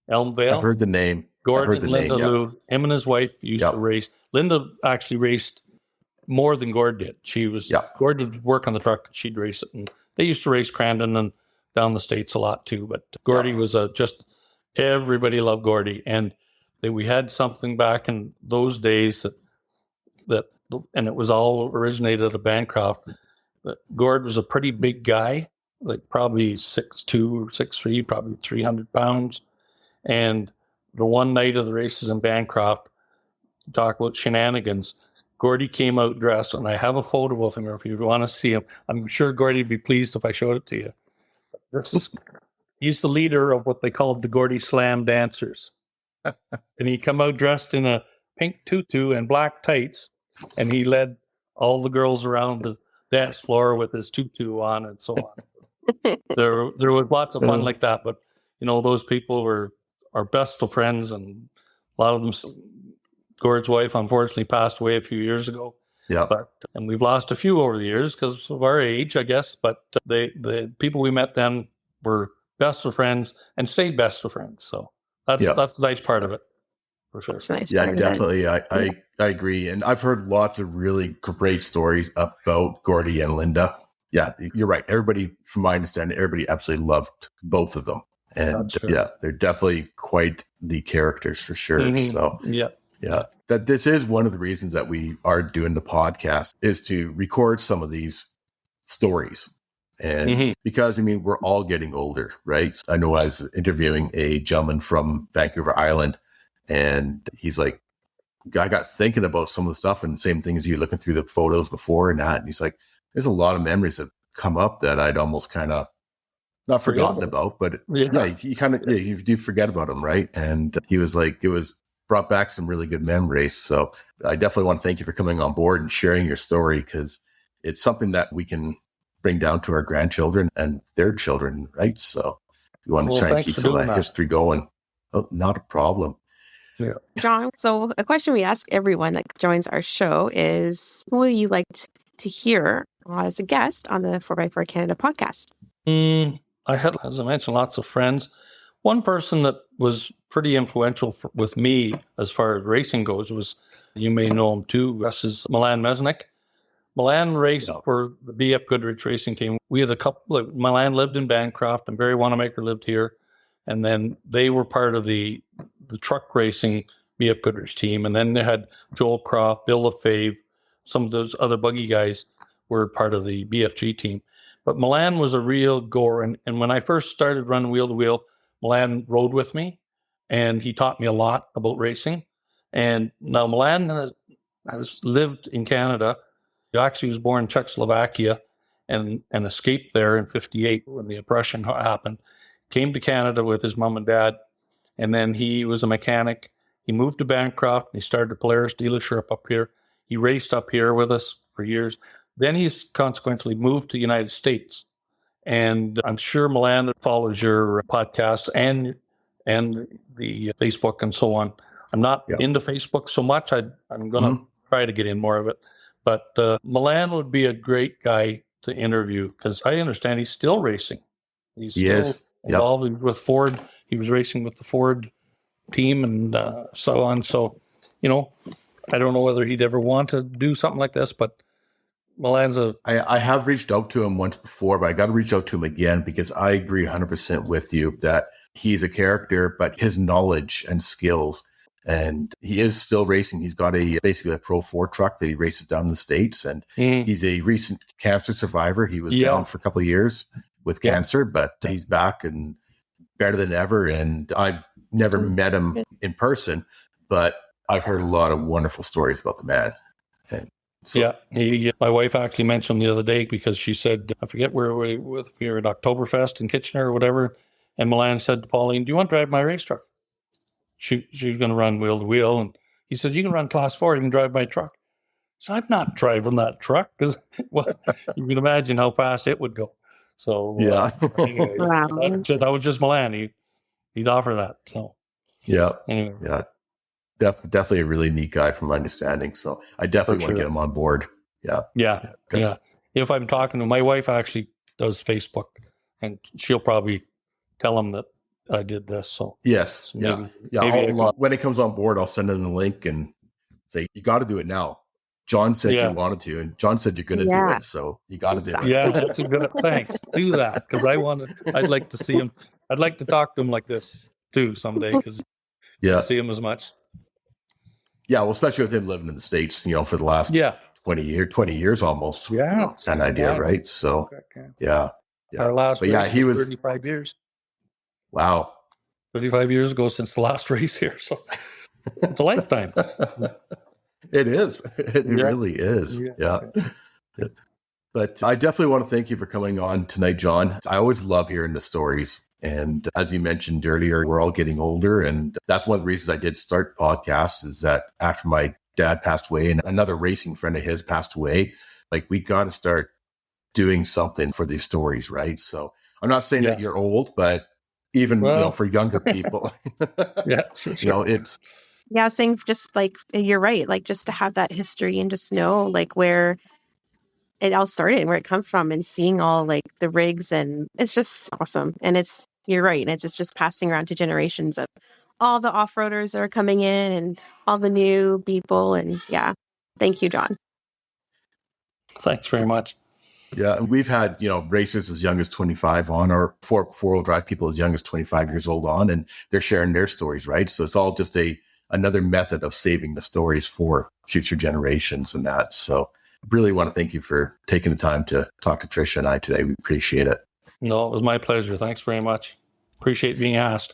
Elmvale. I've heard the name. Gordon and Linda Lou, him and his wife used to race. Linda actually raced more than Gord did. Gord would work on the truck, and she'd race it. And they used to race Crandon and down the States a lot too. But Gordy was everybody loved Gordy. And we had something back in those days that and it was all originated out of Bancroft. But Gord was a pretty big guy, like probably 6'2" or 6'3", probably 300 pounds. And the one night of the races in Bancroft, talk about shenanigans, Gordy came out dressed, and I have a photo of him, or if you want to see him, I'm sure Gordy would be pleased if I showed it to you. He's the leader of what they called the Gordy Slam Dancers. And he come out dressed in a pink tutu and black tights, and he led all the girls around the dance floor with his tutu on and so on. there was lots of fun like that. But those people were our best of friends, and a lot of them. Gord's wife unfortunately passed away a few years ago. Yeah. And we've lost a few over the years because of our age, I guess. But the people we met then were best of friends and stayed best of friends. So that's the nice part of it, for sure. That's nice. Yeah, definitely. I agree. And I've heard lots of really great stories about Gordy and Linda. Yeah, you're right. Everybody, from my understanding, everybody absolutely loved both of them. And yeah, they're definitely quite the characters for sure. Mm-hmm. So yeah, that this is one of the reasons that we are doing the podcast, is to record some of these stories. And because, I mean, we're all getting older, right? I know I was interviewing a gentleman from Vancouver Island, and he's like, I got thinking about some of the stuff, and same thing as you, looking through the photos before and that. And he's like, there's a lot of memories that come up that I'd almost kind of not forgotten about, but you kind of, you do forget about them, right? And he was like, it was brought back some really good memories. So I definitely want to thank you for coming on board and sharing your story, because it's something that we can bring down to our grandchildren and their children, right? So we want to try and keep some of that history going. Oh, not a problem. Yeah. John, so a question we ask everyone that joins our show is, who would you like to hear as a guest on the 4x4 Canada podcast? I had, as I mentioned, lots of friends. One person that was pretty influential with me as far as racing goes was, you may know him too, this is Milan Mesnick. Milan raced for the BF Goodrich racing team. We had a couple, Milan lived in Bancroft and Barry Wanamaker lived here. And then they were part of the truck racing BF Goodrich team. And then they had Joel Croft, Bill LaFave, some of those other buggy guys were part of the BFG team. But Milan was a real goer. And when I first started running wheel to wheel, Milan rode with me, and he taught me a lot about racing. And now Milan has lived in Canada. He actually was born in Czechoslovakia and escaped there in 1958 when the oppression happened. Came to Canada with his mom and dad, and then he was a mechanic. He moved to Bancroft, and he started a Polaris dealership up here. He raced up here with us for years. Then he's consequently moved to the United States. And I'm sure Milan follows your podcasts and the Facebook and so on. I'm not into Facebook so much. I'm going to try to get in more of it. But Milan would be a great guy to interview, because I understand he's still racing. He's still involved with Ford. He was racing with the Ford team and so on. So, I don't know whether he'd ever want to do something like this, but Milan's I have reached out to him once before, but I got to reach out to him again, because I agree 100% with you that he's a character, but his knowledge and skills, and he is still racing. He's got basically a Pro 4 truck that he races down in the States, and he's a recent cancer survivor. He was down for a couple of years with cancer, but he's back and better than ever. And I've never met him in person, but I've heard a lot of wonderful stories about the man. And so, my wife actually mentioned the other day, because she said, I forget where we were at Oktoberfest in Kitchener or whatever, and Milan said to Pauline, do you want to drive my race truck? She was going to run wheel to wheel, and he said, you can run class 4, you can drive my truck. So I'm not driving that truck, because you can imagine how fast it would go. So anyway, that was just Milan. He'd offer that. So anyway. Definitely a really neat guy from my understanding. So I definitely want to get him on board. Yeah. If I'm talking to my wife, actually does Facebook, and she'll probably tell him that I did this. So yes, maybe when it comes on board, I'll send him the link and say, you got to do it now. John said you wanted to, and John said you're going to do it. So you got to do it. Yeah, that's a good. Thanks. Do that, because I'd like to see him. I'd like to talk to him like this too someday, because see him as much. Yeah, well, especially with him living in the States, for the last 20 years almost. Yeah. Kind of idea, right? So, Our last race he was 35 years. Wow. 35 years ago since the last race here. So it's a lifetime. It is. It really is. Yeah. But I definitely want to thank you for coming on tonight, John. I always love hearing the stories. And as you mentioned earlier, we're all getting older. And that's one of the reasons I did start podcasts, is that after my dad passed away and another racing friend of his passed away, like, we got to start doing something for these stories, right? So I'm not saying Yeah. that you're old, but even, Well, for younger people, yeah, sure. it's, Yeah, saying just like you're right, like just to have that history and just know like where it all started, where it comes from, and seeing all like the rigs, and it's just awesome. And you're right, and it's just passing around to generations of all the off-roaders that are coming in and all the new people. And yeah, thank you, John. Thanks very much. yeah. And we've had, racers as young as 25 on, or four-wheel drive people as young as 25 years old on, and they're sharing their stories, right? So it's all just another method of saving the stories for future generations and that. So really want to thank you for taking the time to talk to Tricia and I today. We appreciate it. No, it was my pleasure. Thanks very much. Appreciate being asked.